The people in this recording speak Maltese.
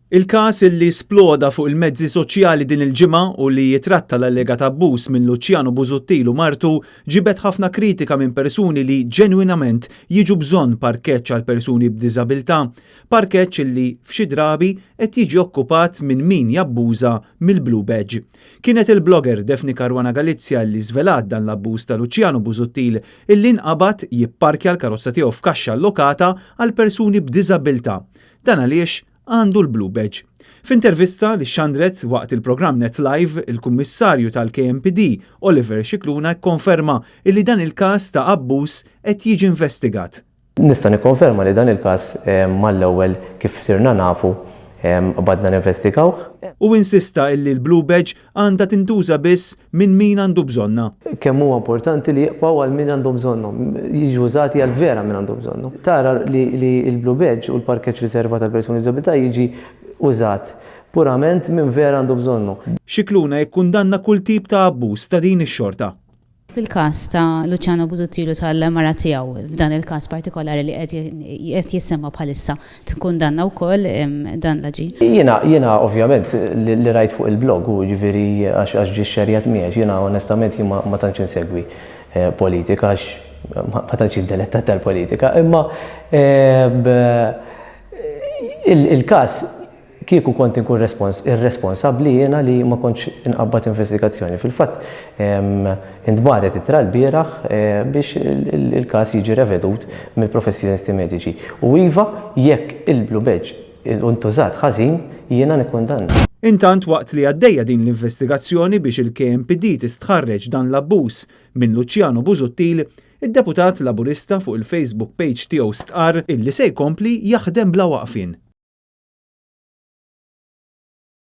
Il-każ illi sploda fuq il-mezzi soċjali din il-ġimgħa u li jitratta l-allegat abbuż minn Luciano Busuttil u martu ġibet ħafna kritika minn persuni li ġenwinament jiġu bżonn parkeġġ għal persuni b'diżabilità, parkeġġ illi f'xi drabi qed jiġi okkupat minn min jabbuża mill-Blue Badge. Kienet il-blogger Defni Caruana Galizja li żvelat dan l-abbuż ta' Luciano Busuttil illi nqabad jipparkja l-karozza tiegħu f'kaxxa allokata għal persuni b'diżabilità. Dan għaliex għandu l-Blue Badge. F'intervista li xandret waqt il-programm Net Live, il-kummissarju tal-KMPD, Oliver Scicluna, konferma illi dan il-każ ta' abbuż qed jiġi investigat. Nista' nikkonferma li dan il-każ mal-ewwel kif sirna nafu badna ninvestigawh. U insista illi l-Blue Badge għandha tintuża biss minn min għandu bżonna. Kemm huwa importanti li jibqgħu għal min għandu bżonnhom, jiġu użati għal vera min għandu bżonnhom. Tara li l-Blue Badge u l-parkeġġ riservat għal persuni b'diżabilità jiġi użat purament minn vera għandu bżonnu. Scicluna jikkundanna kull tip ta' abbuż ta' din ix-xorta. Fil-każ ta' Luciano Busuttil tal-mara tiegħu f'dan il-każ partikolari li qed jissemma bħalissa tikkundanna wkoll dan l-aġir. Jiena ovvjament li rajt fuq il-blog u ġifieri għax ġie xxerjat miegħi, jiena onestament ma tantx insegwi politika għax ma tantx inteletta tal-politika, imma il-każ kieku kont inkun irresponsabbli jiena li ma kontx inqabbad investigazzjoni. Fil-fatt intbatet ittra l-bieraħ biex il-każ jiġi revedut mill-professjonisti mediċi. U iva jekk il-Blue Badge intużat ħażin jiena nikkundanna. Intant waqt li għaddejja din l-investigazzjoni biex il-KMPD tistħarreġ dan l-abbuż minn Luciano Busuttil, id-deputat Laburista fuq il-Facebook page tiegħu stqarr illi se jkompli jaħdem bla waqfien.